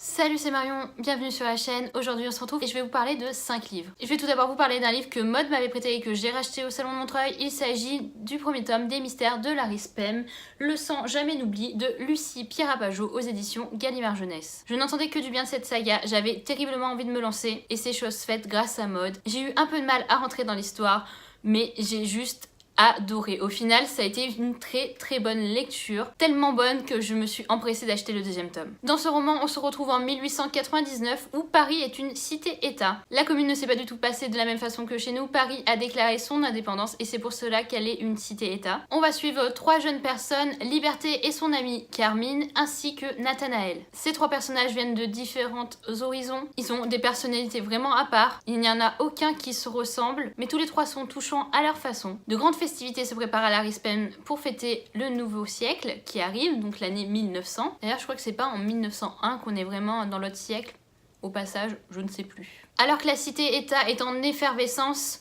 Salut, c'est Marion, bienvenue sur la chaîne. Aujourd'hui on se retrouve et je vais vous parler de 5 livres. Je vais tout d'abord vous parler d'un livre que Maud m'avait prêté et que j'ai racheté au salon de Montreuil. Il s'agit du premier tome des mystères de Larry Spem, Le sang jamais n'oublie de Lucie Pierapajot aux éditions Gallimard Jeunesse. Je n'entendais que du bien de cette saga, j'avais terriblement envie de me lancer et c'est chose faite grâce à Maud. J'ai eu un peu de mal à rentrer dans l'histoire, mais j'ai juste adoré. Au final, ça a été une très bonne lecture, tellement bonne que je me suis empressée d'acheter le deuxième tome. Dans ce roman, on se retrouve en 1899 où Paris est une cité-État. La commune ne s'est pas du tout passée de la même façon que chez nous. Paris a déclaré son indépendance et c'est pour cela qu'elle est une cité-État. On va suivre 3 jeunes personnes, Liberté et son amie Carmine, ainsi que Nathanaël. Ces 3 personnages viennent de différents horizons. Ils ont des personnalités vraiment à part. Il n'y en a aucun qui se ressemble, mais tous les 3 sont touchants à leur façon. De grandes festivités se préparent à Larry Spem pour fêter le nouveau siècle qui arrive, donc l'année 1900. D'ailleurs, je crois que c'est pas en 1901 qu'on est vraiment dans l'autre siècle. Au passage, je ne sais plus. Alors que la cité-État est en effervescence,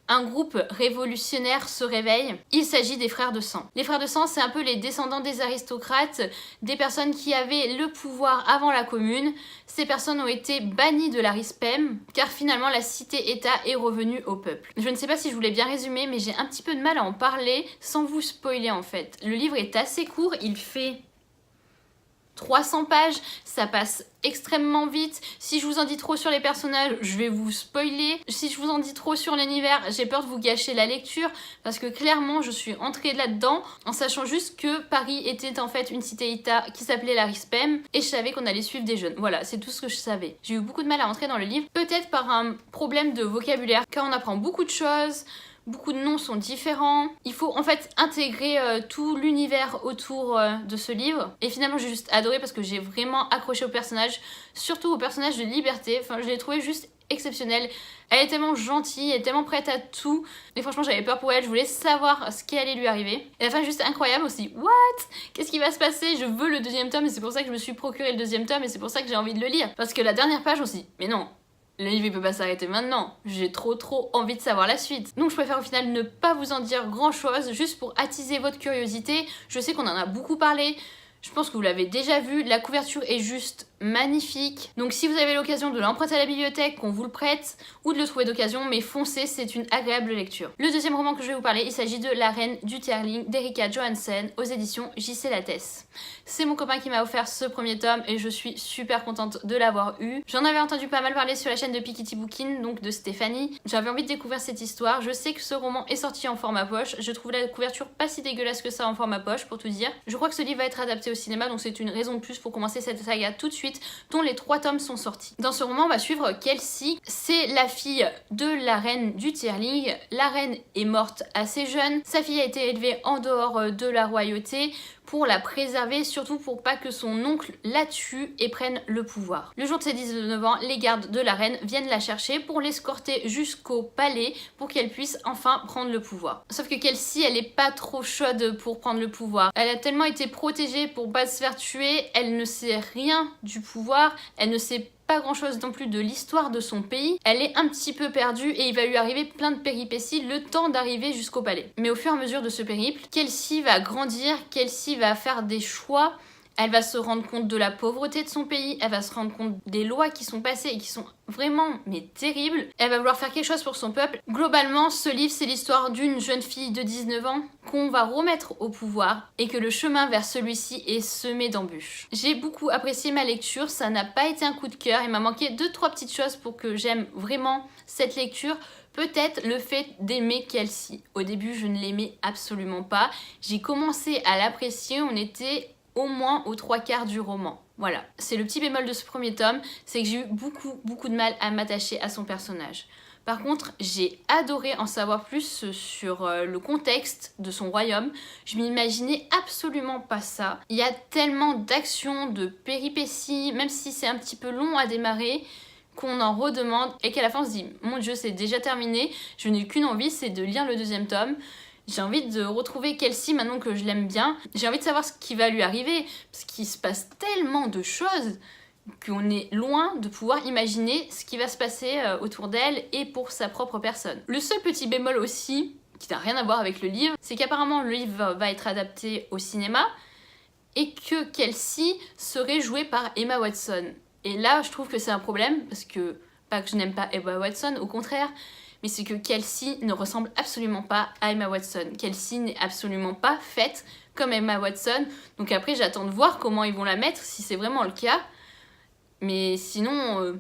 un groupe révolutionnaire se réveille. Il s'agit des frères de sang. Les frères de sang, c'est un peu les descendants des aristocrates, des personnes qui avaient le pouvoir avant la commune. Ces personnes ont été bannies de Larry Spem, car finalement la cité-État est revenue au peuple. Je ne sais pas si je vous l'ai bien résumé, mais j'ai un petit peu de mal à en parler sans vous spoiler en fait. Le livre est assez court, il fait 300 pages, ça passe extrêmement vite. Si je vous en dis trop sur les personnages, je vais vous spoiler. Si je vous en dis trop sur l'univers, j'ai peur de vous gâcher la lecture parce que clairement je suis entrée là-dedans en sachant juste que Paris était en fait une cité-État qui s'appelait Larry Spem et je savais qu'on allait suivre des jeunes. Voilà, c'est tout ce que je savais. J'ai eu beaucoup de mal à entrer dans le livre, peut-être par un problème de vocabulaire car on apprend beaucoup de choses. Beaucoup de noms sont différents. Il faut en fait intégrer tout l'univers autour de ce livre. Et finalement j'ai juste adoré parce que j'ai vraiment accroché au personnage. Surtout au personnage de Liberté. Enfin je l'ai trouvé juste exceptionnelle. Elle est tellement gentille, elle est tellement prête à tout. Et franchement j'avais peur pour elle, je voulais savoir ce qui allait lui arriver. Et la fin juste incroyable aussi. What? Qu'est-ce qui va se passer? Je veux le deuxième tome et c'est pour ça que je me suis procuré le deuxième tome et c'est pour ça que j'ai envie de le lire. Parce que la dernière page aussi, mais non. Le livre il peut pas s'arrêter maintenant, j'ai trop envie de savoir la suite. Donc je préfère au final ne pas vous en dire grand chose, juste pour attiser votre curiosité. Je sais qu'on en a beaucoup parlé, je pense que vous l'avez déjà vu, la couverture est juste magnifique. Donc si vous avez l'occasion de l'emprunter à la bibliothèque, qu'on vous le prête, ou de le trouver d'occasion, mais foncez, c'est une agréable lecture. Le deuxième roman que je vais vous parler, il s'agit de La Reine du Tearling d'Erika Johansen aux éditions J.C. Lattès. C'est mon copain qui m'a offert ce premier tome et je suis super contente de l'avoir eu. J'en avais entendu pas mal parler sur la chaîne de Piketty Bookin, donc de Stéphanie. J'avais envie de découvrir cette histoire. Je sais que ce roman est sorti en format poche. Je trouve la couverture pas si dégueulasse que ça en format poche, pour tout dire. Je crois que ce livre va être adapté au cinéma, donc c'est une raison de plus pour commencer cette saga tout de suite, dont les 3 tomes sont sortis. Dans ce roman, on va suivre Kelsey. C'est la fille de la reine du Tearling. La reine est morte assez jeune. Sa fille a été élevée en dehors de la royauté pour la préserver, surtout pour pas que son oncle la tue et prenne le pouvoir. Le jour de ses 19 ans, les gardes de la reine viennent la chercher pour l'escorter jusqu'au palais pour qu'elle puisse enfin prendre le pouvoir. Sauf que Kelsey, elle est pas trop chaude pour prendre le pouvoir. Elle a tellement été protégée pour pas se faire tuer, elle ne sait rien du pouvoir, elle ne sait pas grand chose non plus de l'histoire de son pays. Elle est un petit peu perdue et il va lui arriver plein de péripéties le temps d'arriver jusqu'au palais. Mais au fur et à mesure de ce périple, Kelsey va grandir, Kelsey va faire des choix. Elle va se rendre compte de la pauvreté de son pays, elle va se rendre compte des lois qui sont passées et qui sont vraiment terribles. Elle va vouloir faire quelque chose pour son peuple. Globalement, ce livre, c'est l'histoire d'une jeune fille de 19 ans qu'on va remettre au pouvoir et que le chemin vers celui-ci est semé d'embûches. J'ai beaucoup apprécié ma lecture, ça n'a pas été un coup de cœur, il m'a manqué 2-3 petites choses pour que j'aime vraiment cette lecture. Peut-être le fait d'aimer Kelsey. Au début, je ne l'aimais absolument pas. J'ai commencé à l'apprécier, on était au moins aux 3/4 du roman. Voilà, c'est le petit bémol de ce premier tome, c'est que j'ai eu beaucoup de mal à m'attacher à son personnage. Par contre, j'ai adoré en savoir plus sur le contexte de son royaume. Je m'imaginais absolument pas ça. Il y a tellement d'actions, de péripéties, même si c'est un petit peu long à démarrer, qu'on en redemande et qu'à la fin on se dit « Mon Dieu, c'est déjà terminé, je n'ai qu'une envie, c'est de lire le deuxième tome ». J'ai envie de retrouver Kelsey maintenant que je l'aime bien. J'ai envie de savoir ce qui va lui arriver, parce qu'il se passe tellement de choses qu'on est loin de pouvoir imaginer ce qui va se passer autour d'elle et pour sa propre personne. Le seul petit bémol aussi, qui n'a rien à voir avec le livre, c'est qu'apparemment le livre va être adapté au cinéma et que Kelsey serait jouée par Emma Watson. Et là, je trouve que c'est un problème, parce que, pas que je n'aime pas Emma Watson, au contraire, mais c'est que Kelsey ne ressemble absolument pas à Emma Watson. Kelsey n'est absolument pas faite comme Emma Watson. Donc après, j'attends de voir comment ils vont la mettre, si c'est vraiment le cas. Mais sinon,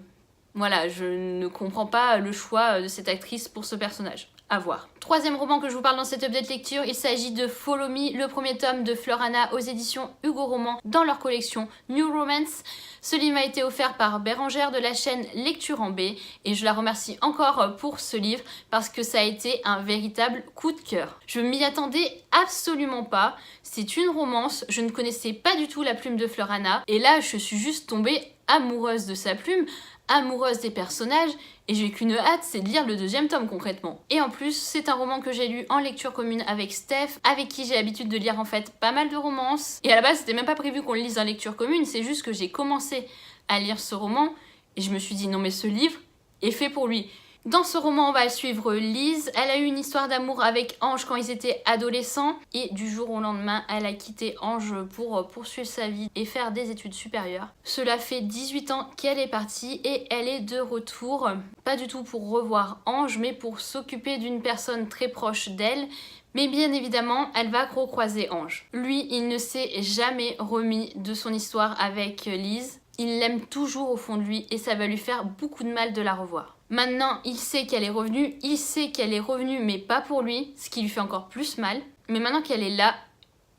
voilà, je ne comprends pas le choix de cette actrice pour ce personnage. À voir. Troisième roman que je vous parle dans cette update lecture, il s'agit de Follow Me, le premier tome de Fleur Anna aux éditions Hugo Roman dans leur collection New Romance. Ce livre m'a été offert par Bérangère de la chaîne Lecture en B et je la remercie encore pour ce livre parce que ça a été un véritable coup de cœur. Je m'y attendais absolument pas. C'est une romance, je ne connaissais pas du tout la plume de Fleur Anna et là je suis juste tombée amoureuse de sa plume, amoureuse des personnages et j'ai qu'une hâte, c'est de lire le deuxième tome concrètement. Et en plus, c'est un roman que j'ai lu en lecture commune avec Steph, avec qui j'ai l'habitude de lire en fait pas mal de romances. Et à la base, c'était même pas prévu qu'on le lise en lecture commune, c'est juste que j'ai commencé à lire ce roman et je me suis dit non mais ce livre est fait pour lui. Dans ce roman, on va suivre Lise. Elle a eu une histoire d'amour avec Ange quand ils étaient adolescents et du jour au lendemain, elle a quitté Ange pour poursuivre sa vie et faire des études supérieures. Cela fait 18 ans qu'elle est partie et elle est de retour, pas du tout pour revoir Ange, mais pour s'occuper d'une personne très proche d'elle. Mais bien évidemment, elle va recroiser Ange. Lui, il ne s'est jamais remis de son histoire avec Lise. Il l'aime toujours au fond de lui et ça va lui faire beaucoup de mal de la revoir. Maintenant, il sait qu'elle est revenue, mais pas pour lui, ce qui lui fait encore plus mal. Mais maintenant qu'elle est là,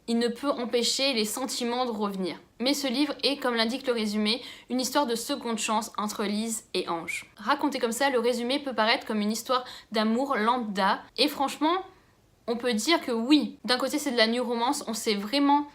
il ne peut empêcher les sentiments de revenir. Mais ce livre est, comme l'indique le résumé, une histoire de seconde chance entre Lise et Ange. Raconté comme ça, le résumé peut paraître comme une histoire d'amour lambda. Et franchement, on peut dire que oui, d'un côté c'est de la new romance, on sait vraiment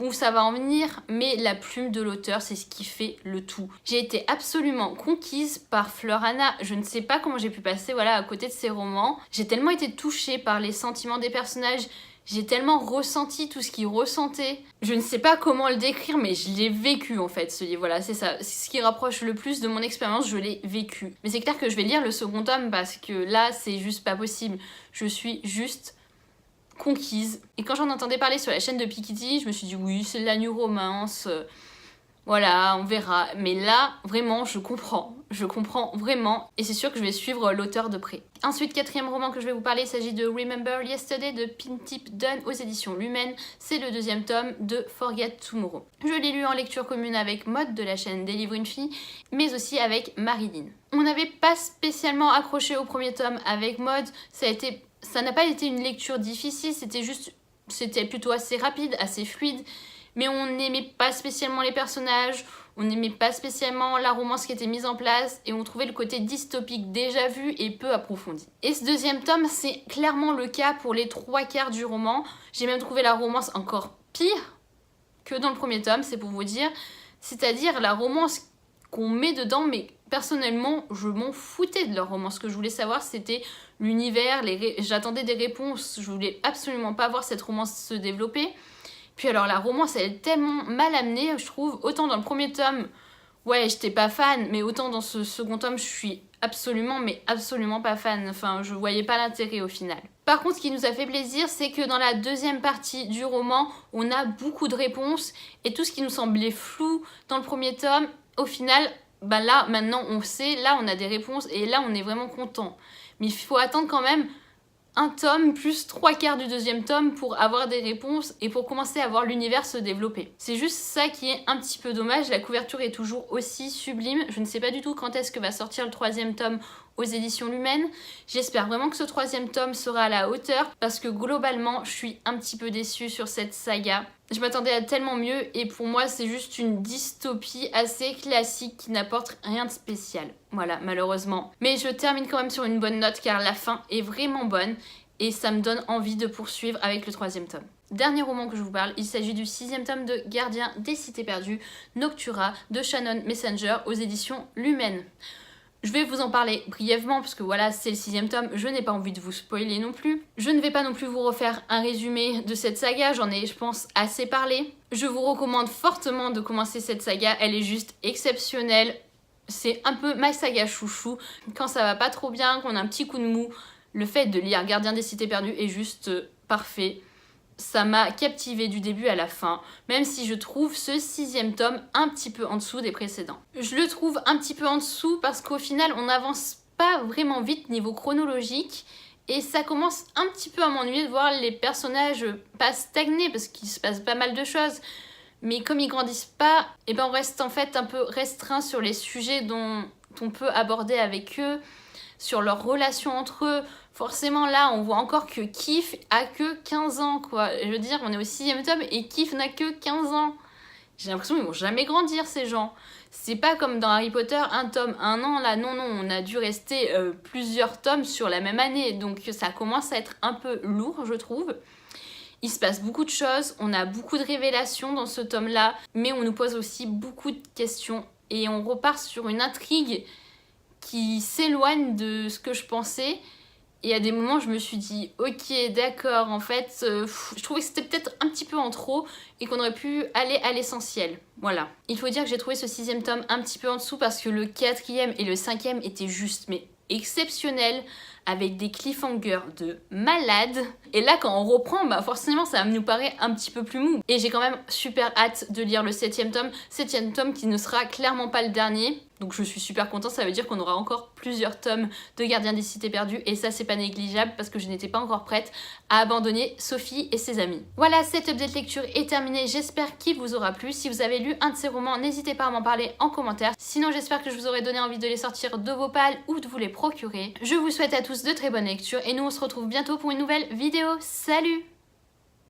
où ça va en venir, mais la plume de l'auteur, c'est ce qui fait le tout. J'ai été absolument conquise par Fleur Anna. Je ne sais pas comment j'ai pu passer à côté de ces romans. J'ai tellement été touchée par les sentiments des personnages. J'ai tellement ressenti tout ce qu'ils ressentaient. Je ne sais pas comment le décrire, mais je l'ai vécu en fait, ce livre. Voilà, c'est ça. C'est ce qui rapproche le plus de mon expérience, je l'ai vécu. Mais c'est clair que je vais lire le second tome parce que là, c'est juste pas possible. Je suis juste conquise. Et quand j'en entendais parler sur la chaîne de Piketty, je me suis dit oui, c'est de la new romance, voilà, on verra. Mais là, vraiment, je comprends vraiment et c'est sûr que je vais suivre l'auteur de près. Ensuite, quatrième roman que je vais vous parler, il s'agit de Remember Yesterday de Pintip Dunn aux éditions Lumen. C'est le deuxième tome de Forget Tomorrow. Je l'ai lu en lecture commune avec Maud de la chaîne Délivre une fille, mais aussi avec Marilyn. On n'avait pas spécialement accroché au premier tome avec Maud, ça n'a pas été une lecture difficile, c'était plutôt assez rapide, assez fluide, mais on n'aimait pas spécialement les personnages, on n'aimait pas spécialement la romance qui était mise en place et on trouvait le côté dystopique déjà vu et peu approfondi. Et ce deuxième tome, c'est clairement le cas pour les 3/4 du roman. J'ai même trouvé la romance encore pire que dans le premier tome, c'est pour vous dire. C'est-à-dire la romance qu'on met dedans, mais personnellement, je m'en foutais de leur romance. Ce que je voulais savoir, c'était l'univers, j'attendais des réponses, je voulais absolument pas voir cette romance se développer. Puis alors la romance, elle est tellement mal amenée, je trouve, autant dans le premier tome, ouais, j'étais pas fan, mais autant dans ce second tome, je suis absolument, mais absolument pas fan. Enfin, je voyais pas l'intérêt au final. Par contre, ce qui nous a fait plaisir, c'est que dans la deuxième partie du roman, on a beaucoup de réponses et tout ce qui nous semblait flou dans le premier tome, au final, bah là, maintenant, on sait, là, on a des réponses et là, on est vraiment content. Mais il faut attendre quand même un tome plus 3/4 du deuxième tome pour avoir des réponses et pour commencer à voir l'univers se développer. C'est juste ça qui est un petit peu dommage, la couverture est toujours aussi sublime. Je ne sais pas du tout quand est-ce que va sortir le troisième tome aux éditions Lumen. J'espère vraiment que ce troisième tome sera à la hauteur parce que globalement, je suis un petit peu déçue sur cette saga. Je m'attendais à tellement mieux et pour moi, c'est juste une dystopie assez classique qui n'apporte rien de spécial. Voilà, malheureusement. Mais je termine quand même sur une bonne note car la fin est vraiment bonne et ça me donne envie de poursuivre avec le troisième tome. Dernier roman que je vous parle, il s'agit du 6e tome de Gardien des Cités Perdues, Noctura de Shannon Messenger aux éditions Lumen. Je vais vous en parler brièvement parce que voilà, c'est le 6e tome, je n'ai pas envie de vous spoiler non plus. Je ne vais pas non plus vous refaire un résumé de cette saga, j'en ai, je pense, assez parlé. Je vous recommande fortement de commencer cette saga, elle est juste exceptionnelle. C'est un peu ma saga chouchou. Quand ça va pas trop bien, qu'on a un petit coup de mou, le fait de lire Gardien des Cités Perdues est juste parfait. ça m'a captivée du début à la fin, même si je trouve ce 6e tome un petit peu en dessous des précédents. Je le trouve un petit peu en dessous parce qu'au final on n'avance pas vraiment vite niveau chronologique et ça commence un petit peu à m'ennuyer de voir les personnages pas stagner parce qu'il se passe pas mal de choses. Mais comme ils grandissent pas, et ben on reste en fait un peu restreint sur les sujets dont on peut aborder avec eux, sur leurs relations entre eux. Forcément là on voit encore que Keith a que 15 ans quoi. Je veux dire on est au 6e tome et Keith n'a que 15 ans. J'ai l'impression qu'ils vont jamais grandir ces gens. C'est pas comme dans Harry Potter, un tome, un an là, non, on a dû rester plusieurs tomes sur la même année. Donc ça commence à être un peu lourd je trouve. Il se passe beaucoup de choses, on a beaucoup de révélations dans ce tome-là, mais on nous pose aussi beaucoup de questions et on repart sur une intrigue qui s'éloigne de ce que je pensais. Et à des moments, je me suis dit, ok, d'accord, en fait, je trouvais que c'était peut-être un petit peu en trop et qu'on aurait pu aller à l'essentiel. Voilà. Il faut dire que j'ai trouvé ce 6e tome un petit peu en dessous parce que le 4e et le 5e étaient juste, mais exceptionnels, avec des cliffhangers de malade. Et là, quand on reprend, bah forcément, ça nous paraît un petit peu plus mou. Et j'ai quand même super hâte de lire le 7e tome. 7e tome qui ne sera clairement pas le dernier. Donc je suis super contente, ça veut dire qu'on aura encore plusieurs tomes de Gardiens des Cités Perdues. Et ça, c'est pas négligeable parce que je n'étais pas encore prête à abandonner Sophie et ses amis. Voilà, cette update lecture est terminée. J'espère qu'il vous aura plu. Si vous avez lu un de ces romans, n'hésitez pas à m'en parler en commentaire. Sinon, j'espère que je vous aurai donné envie de les sortir de vos pales ou de vous les procurer. Je vous souhaite à tous de très bonnes lectures et nous on se retrouve bientôt pour une nouvelle vidéo. Salut!